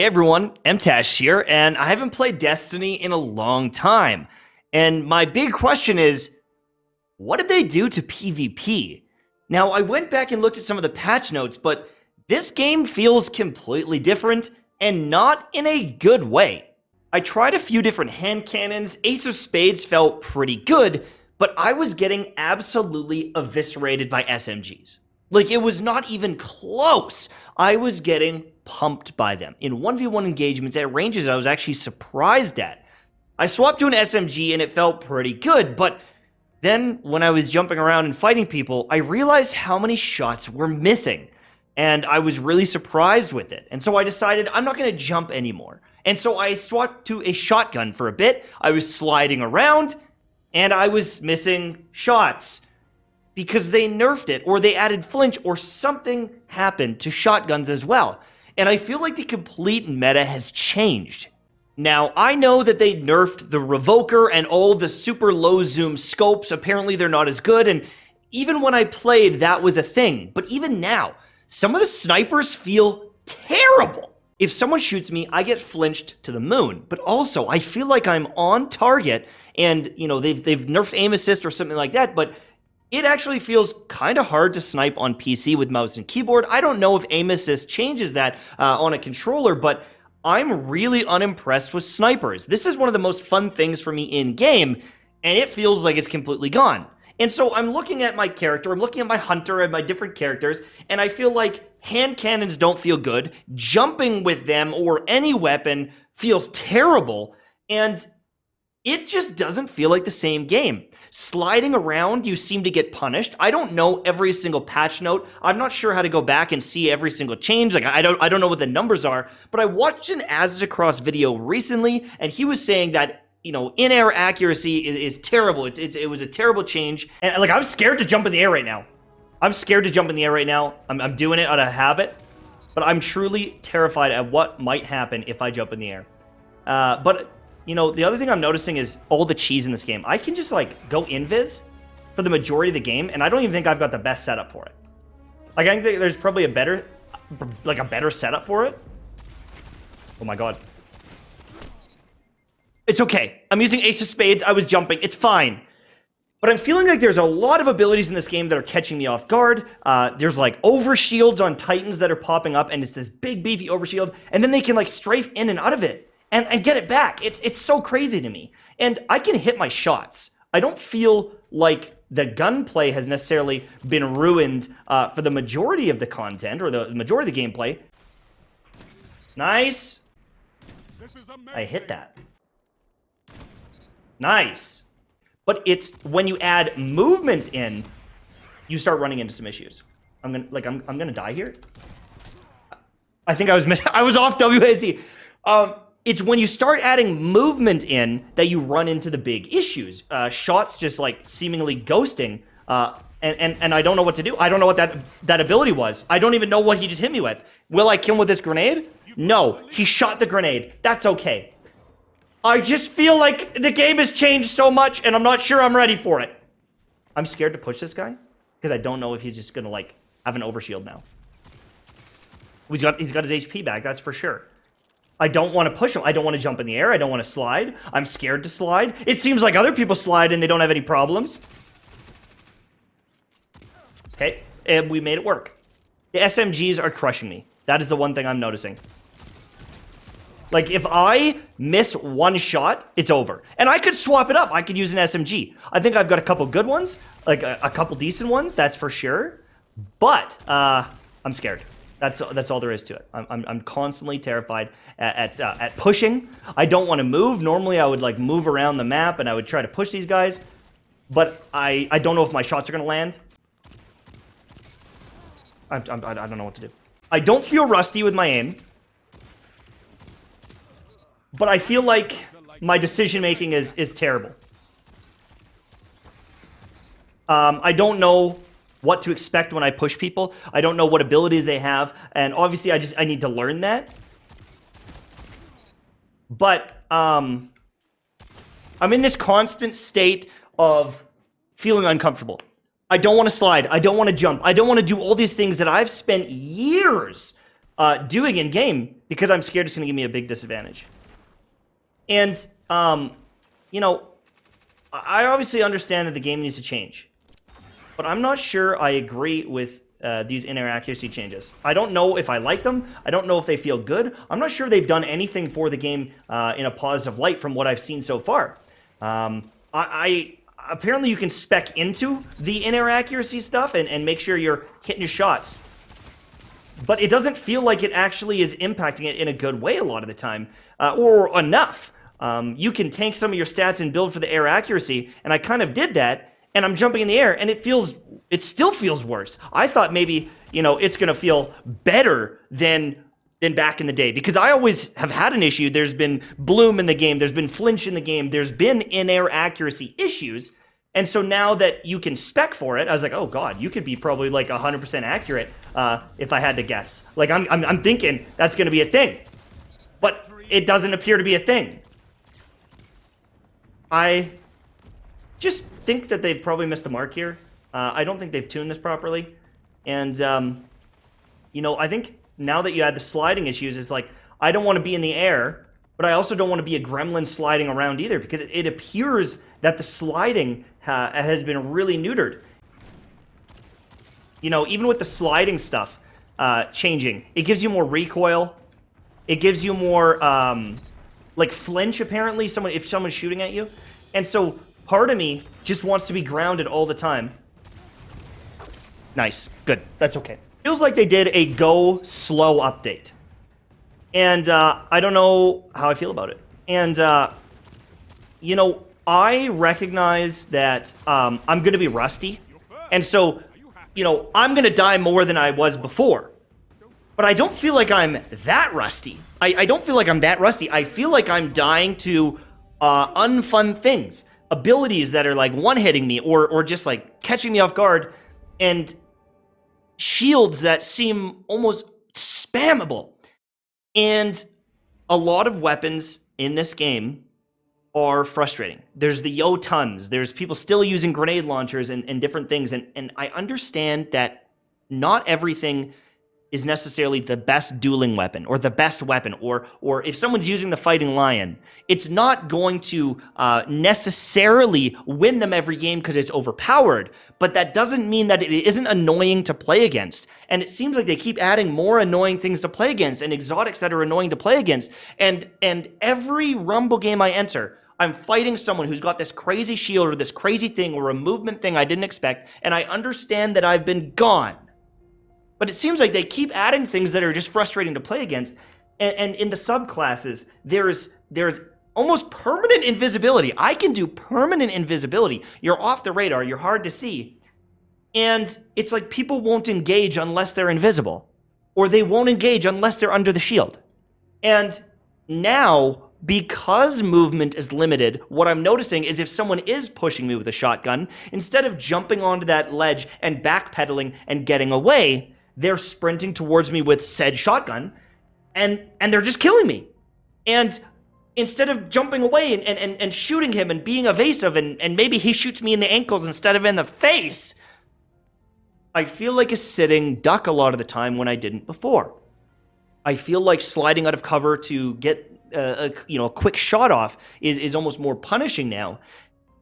Hey everyone, MTash here, and I haven't played Destiny in a long time. And my big question is, what did they do to PvP? Now, I went back and looked at some of the patch notes, but this game feels completely different, and not in a good way. I tried a few different hand cannons, Ace of Spades felt pretty good, but I was getting absolutely eviscerated by SMGs. Like, it was not even close. I was getting pumped by them. In 1v1 engagements at ranges I was actually surprised at. I swapped to an SMG and it felt pretty good, but then when I was jumping around and fighting people, I realized how many shots were missing. And I was really surprised with it. And so I decided I'm not going to jump anymore. And so I swapped to a shotgun for a bit. I was sliding around and I was missing shots because they nerfed it, or they added flinch, or something happened to shotguns as well. And I feel like the complete meta has changed. Now, I know that they nerfed the Revoker and all the super low zoom scopes. Apparently they're not as good, and even when I played, that was a thing. But even now, some of the snipers feel terrible. If someone shoots me, I get flinched to the moon. But also, I feel like I'm on target, and you know, they've nerfed aim assist or something like that, but it actually feels kind of hard to snipe on PC with mouse and keyboard. I don't know if aim assist changes that on a controller, but I'm really unimpressed with snipers. This is one of the most fun things for me in-game, and it feels like it's completely gone. And so I'm looking at my character, I'm looking at my hunter and my different characters, and I feel like hand cannons don't feel good. Jumping with them or any weapon feels terrible, and it just doesn't feel like the same game. Sliding around, you seem to get punished. I don't know every single patch note. I'm not sure how to go back and see every single change. Like, I don't know what the numbers are, but I watched an As Across video recently, and he was saying that, you know, in-air accuracy is terrible. It was a terrible change. And like, I'm scared to jump in the air right now. I'm scared to jump in the air right now. I'm doing it out of habit, but I'm truly terrified at what might happen if I jump in the air. But you know, the other thing I'm noticing is all the cheese in this game. I can just, like, go invis for the majority of the game, and I don't even think I've got the best setup for it. Like, I think there's probably a better setup for it. Oh my god. It's okay. I'm using Ace of Spades. I was jumping. It's fine. But I'm feeling like there's a lot of abilities in this game that are catching me off guard. There's, like, overshields on Titans that are popping up, and it's this big, beefy overshield, and then they can, like, strafe in and out of it. And get it back. It's so crazy to me. And I can hit my shots. I don't feel like the gunplay has necessarily been ruined for the majority of the content, or the majority of the gameplay. Nice. I hit that. Nice. But it's when you add movement in, you start running into some issues. I'm gonna die here. I think I was missing. I was off WASD. It's when you start adding movement in that you run into the big issues. Shots just, like, seemingly ghosting, and I don't know what to do. I don't know what that ability was. I don't even know what he just hit me with. Will I kill him with this grenade? No, he shot the grenade. That's okay. I just feel like the game has changed so much, and I'm not sure I'm ready for it. I'm scared to push this guy, because I don't know if he's just gonna, like, have an overshield now. He's got his HP back, that's for sure. I don't want to push him. I don't want to jump in the air. I don't want to slide. I'm scared to slide. It seems like other people slide and they don't have any problems. Okay, and we made it work. The SMGs are crushing me. That is the one thing I'm noticing. Like, if I miss one shot, it's over. And I could swap it up. I could use an SMG. I think I've got a couple good ones, like a couple decent ones, that's for sure. But I'm scared. That's all there is to it. I'm constantly terrified at pushing. I don't want to move. Normally, I would, like, move around the map and I would try to push these guys, but I don't know if my shots are gonna land. I don't know what to do. I don't feel rusty with my aim, but I feel like my decision making is terrible. I don't know what to expect when I push people. I don't know what abilities they have, and obviously I need to learn that. But I'm in this constant state of feeling uncomfortable. I don't want to slide. I don't want to jump. I don't want to do all these things that I've spent years doing in game, because I'm scared it's going to give me a big disadvantage. And, you know, I obviously understand that the game needs to change, but I'm not sure I agree with these inaccuracy changes. I don't know if I like them. I don't know if they feel good. I'm not sure they've done anything for the game in a positive light from what I've seen so far. Apparently you can spec into the inaccuracy stuff and make sure you're hitting your shots. But it doesn't feel like it actually is impacting it in a good way a lot of the time, or enough. You can tank some of your stats and build for the air accuracy, and I kind of did that, and I'm jumping in the air, and it still feels worse. I thought maybe, you know, it's gonna feel better than back in the day, because I always have had an issue. There's been bloom in the game, there's been flinch in the game, there's been in-air accuracy issues, and so now that you can spec for it, I was like, oh god, you could be probably like 100% accurate if I had to guess. Like, I'm thinking that's gonna be a thing, but it doesn't appear to be a thing. I just think that they've probably missed the mark here. I don't think they've tuned this properly. And, you know, I think now that you add the sliding issues, it's like, I don't want to be in the air, but I also don't want to be a gremlin sliding around either, because it appears that the sliding has been really neutered. You know, even with the sliding stuff changing, it gives you more recoil. It gives you more, like, flinch, apparently, if someone's shooting at you. And so part of me just wants to be grounded all the time. Nice. Good. That's okay. Feels like they did a go slow update. And I don't know how I feel about it. And, you know, I recognize that I'm going to be rusty. And so, you know, I'm going to die more than I was before. But I don't feel like I'm that rusty. I don't feel like I'm that rusty. I feel like I'm dying to unfun things. Abilities that are like one-hitting me or just like catching me off guard. And shields that seem almost spammable. And a lot of weapons in this game are frustrating. There's the yo-tons. There's people still using grenade launchers and different things. And I understand that not everything is necessarily the best dueling weapon or the best weapon, or if someone's using the fighting lion, it's not going to necessarily win them every game because it's overpowered, but that doesn't mean that it isn't annoying to play against. And it seems like they keep adding more annoying things to play against and exotics that are annoying to play against. And every Rumble game I enter, I'm fighting someone who's got this crazy shield or this crazy thing or a movement thing I didn't expect, and I understand that I've been gone. But it seems like they keep adding things that are just frustrating to play against. And in the subclasses, there's almost permanent invisibility. I can do permanent invisibility. You're off the radar. You're hard to see. And it's like people won't engage unless they're invisible. Or they won't engage unless they're under the shield. And now, because movement is limited, what I'm noticing is if someone is pushing me with a shotgun, instead of jumping onto that ledge and backpedaling and getting away, they're sprinting towards me with said shotgun, and they're just killing me. And instead of jumping away and shooting him and being evasive, and maybe he shoots me in the ankles instead of in the face, I feel like a sitting duck a lot of the time when I didn't before. I feel like sliding out of cover to get a quick shot off is almost more punishing now,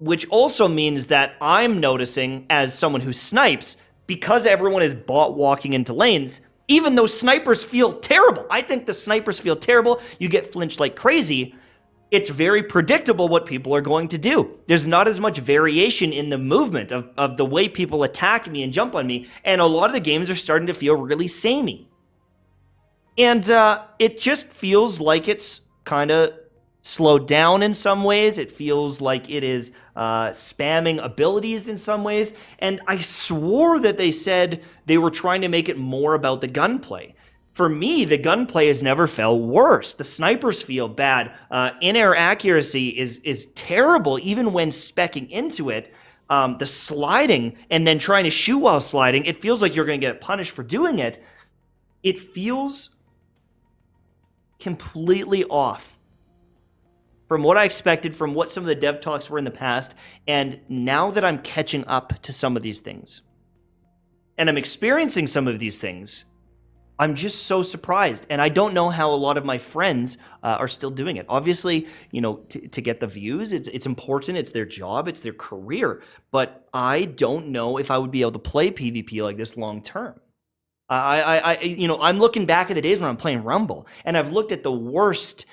which also means that I'm noticing, as someone who snipes, because everyone is bot walking into lanes, even though snipers feel terrible. I think the snipers feel terrible. You get flinched like crazy. It's very predictable what people are going to do. There's not as much variation in the movement of the way people attack me and jump on me. And a lot of the games are starting to feel really samey. And it just feels like it's kind of slowed down in some ways. It feels like it is spamming abilities in some ways. And I swore that they said they were trying to make it more about the gunplay. For me, the gunplay has never felt worse. The snipers feel bad. In-air accuracy is terrible, even when speccing into it. The sliding and then trying to shoot while sliding, it feels like you're going to get punished for doing it. It feels completely off from what I expected, from what some of the dev talks were in the past, and now that I'm catching up to some of these things, and I'm experiencing some of these things, I'm just so surprised, and I don't know how a lot of my friends are still doing it. Obviously, to get the views, it's important. It's their job. It's their career. But I don't know if I would be able to play PvP like this long term. I'm looking back at the days when I'm playing Rumble, and I've looked at the worst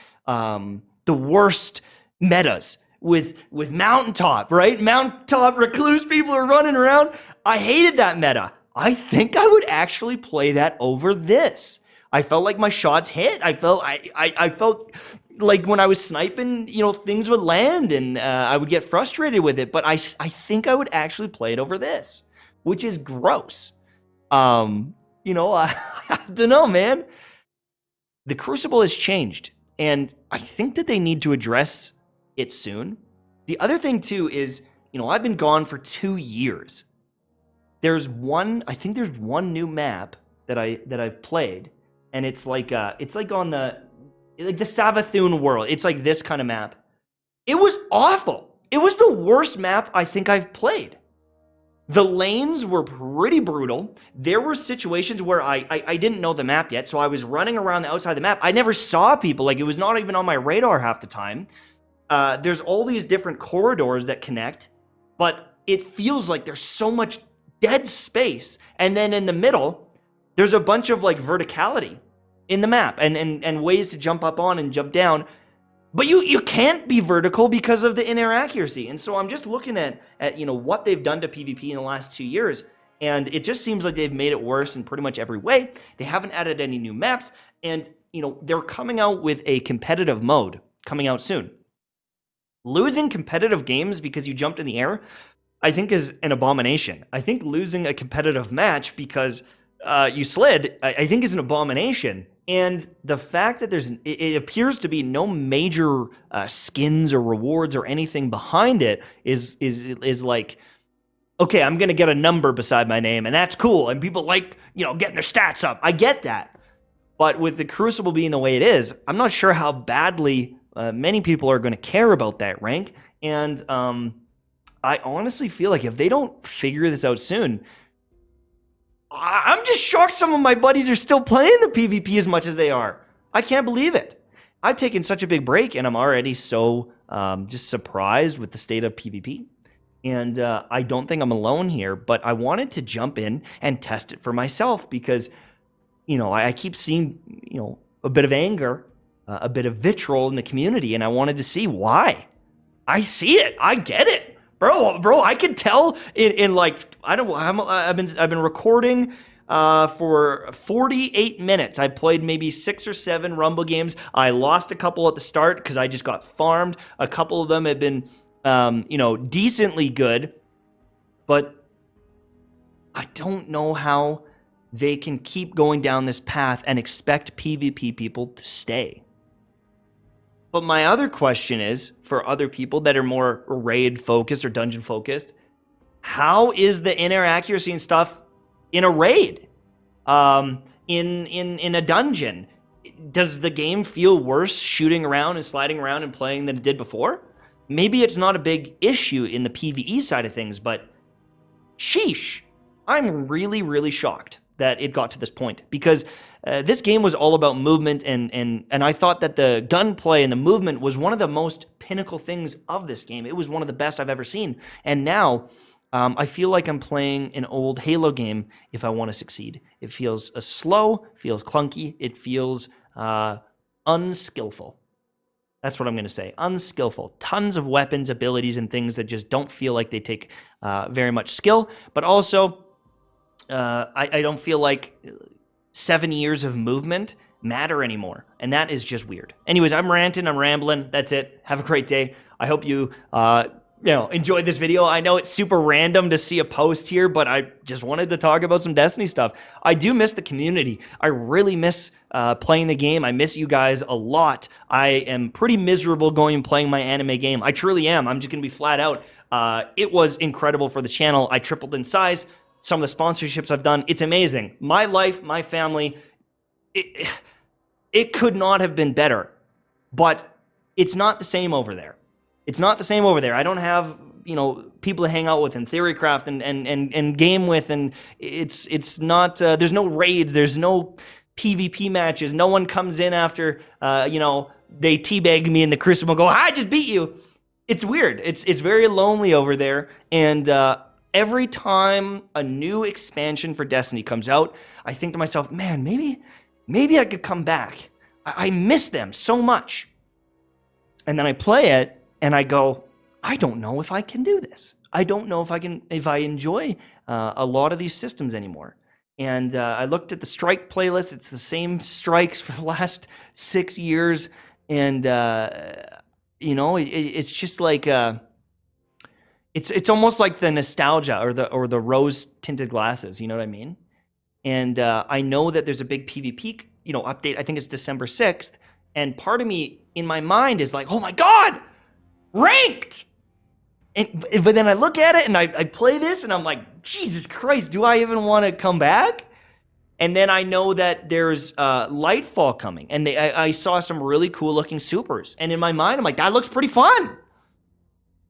metas with Mountaintop, right? Mountaintop recluse people are running around. I hated that meta. I think I would actually play that over this. I felt like my shots hit. I felt like when I was sniping, things would land, and I would get frustrated with it. But I think I would actually play it over this, which is gross. I don't know, man. The Crucible has changed, and I think that they need to address it soon. The other thing too is, I've been gone for 2 years. I think there's one new map that I've played, and it's like on the Savathun world. It's like this kind of map. It was awful. It was the worst map I think I've played. The lanes were pretty brutal. There were situations where I didn't know the map yet, so I was running around the outside of the map. I never saw people. Like, it was not even on my radar half the time. There's all these different corridors that connect, but it feels like there's so much dead space, and then in the middle there's a bunch of like verticality in the map and ways to jump up on and jump down, but you can't be vertical because of the inaccuracy. And so I'm just looking at what they've done to PvP in the last 2 years, and it just seems like they've made it worse in pretty much every way. They haven't added any new maps, and they're coming out with a competitive mode coming out soon. Losing competitive games because you jumped in the air, I think, is an abomination. I think losing a competitive match because you slid, I think, is an abomination. And the fact that it appears to be no major skins or rewards or anything behind it is like, okay, I'm gonna get a number beside my name, and that's cool. And people like getting their stats up. I get that, but with the Crucible being the way it is, I'm not sure how badly many people are going to care about that rank. And I honestly feel like if they don't figure this out soon, I'm just shocked some of my buddies are still playing the PvP as much as they are. I can't believe it. I've taken such a big break, and I'm already so just surprised with the state of PvP. And I don't think I'm alone here, but I wanted to jump in and test it for myself because, I keep seeing, a bit of anger, a bit of vitriol in the community, and I wanted to see why. I see it. I get it. Bro, I can tell in like, I don't know, I've been recording for 48 minutes. I played maybe 6 or 7 Rumble games. I lost a couple at the start because I just got farmed. A couple of them have been, decently good, but I don't know how they can keep going down this path and expect PvP people to stay. But my other question is, for other people that are more raid focused or dungeon focused, how is the inaccuracy and stuff in a raid? In a dungeon? Does the game feel worse shooting around and sliding around and playing than it did before? Maybe it's not a big issue in the PvE side of things, but sheesh. I'm really, really shocked that it got to this point, because this game was all about movement, and I thought that the gunplay and the movement was one of the most pinnacle things of this game. It was one of the best I've ever seen, and now I feel like I'm playing an old Halo game if I want to succeed. It feels slow, feels clunky, it feels unskillful. That's what I'm going to say. Unskillful. Tons of weapons, abilities, and things that just don't feel like they take very much skill, but also I don't feel like 7 years of movement matter anymore, and that is just weird. Anyways, I'm ranting, I'm rambling. That's it. Have a great day. I hope you enjoyed this video. I know it's super random to see a post here, but I just wanted to talk about some Destiny stuff. I do miss the community. I really miss playing the game. I miss you guys a lot. I am pretty miserable going and playing my anime game. I truly am. I'm just gonna be flat out. It was incredible for the channel. I tripled in size. Some of the sponsorships I've done, it's amazing. My life, my family, it could not have been better. But it's not the same over there. It's not the same over there. I don't have, people to hang out with and Theorycraft and game with, and it's not, there's no raids, there's no PvP matches. No one comes in after, they teabag me in the Crucible and go, I just beat you. It's weird. It's very lonely over there. And every time a new expansion for Destiny comes out, I think to myself, man, maybe I could come back. I miss them so much. And then I play it and I go, I don't know if I can do this. I don't know if I enjoy a lot of these systems anymore. And I looked at the strike playlist. It's the same strikes for the last 6 years. And, it's just like, it's almost like the nostalgia or the rose tinted glasses. You know what I mean? And I know that there's a big PvP, update. I think it's December 6th. And part of me in my mind is like, oh my God, ranked. But then I look at it and I play this and I'm like, Jesus Christ, do I even want to come back? And then I know that there's Lightfall coming. And I saw some really cool looking supers. And in my mind, I'm like, that looks pretty fun.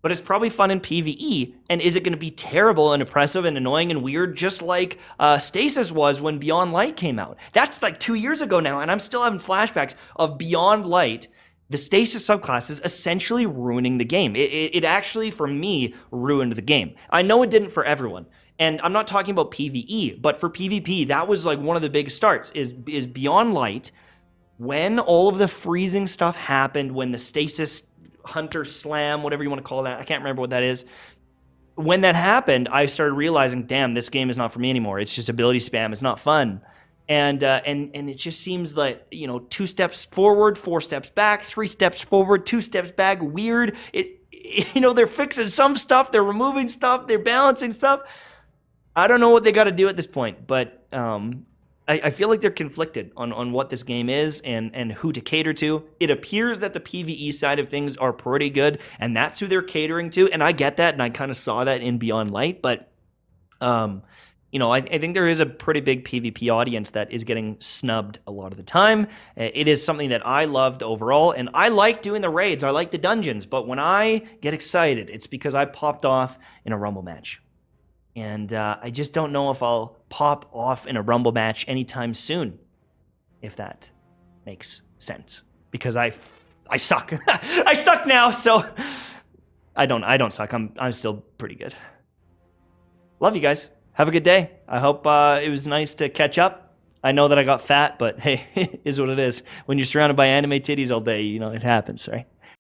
But it's probably fun in PvE. And is it going to be terrible and oppressive and annoying and weird, just like Stasis was when Beyond Light came out? That's like 2 years ago now, and I'm still having flashbacks of Beyond Light. The Stasis subclass is essentially ruining the game. It actually, for me, ruined the game. I know it didn't for everyone. And I'm not talking about PvE, but for PvP, that was like one of the big starts, is Beyond Light. When all of the freezing stuff happened, when the Stasis Hunter Slam, whatever you want to call that, I can't remember what that is. When that happened, I started realizing, damn, this game is not for me anymore. It's just ability spam. It's not fun. And it just seems like, 2 steps forward, 4 steps back, 3 steps forward, 2 steps back, weird. They're fixing some stuff, they're removing stuff, they're balancing stuff. I don't know what they got to do at this point, but I feel like they're conflicted on what this game is and who to cater to. It appears that the PvE side of things are pretty good, and that's who they're catering to, and I get that, and I kind of saw that in Beyond Light, but I think there is a pretty big PvP audience that is getting snubbed a lot of the time. It is something that I loved overall, and I like doing the raids. I like the dungeons, but when I get excited, it's because I popped off in a Rumble match. And I just don't know if I'll pop off in a Rumble match anytime soon, if that makes sense. Because I suck. I suck now, so I don't suck. I'm still pretty good. Love you guys. Have a good day. I hope it was nice to catch up. I know that I got fat, but hey, it is what it is. When you're surrounded by anime titties all day, it happens, right?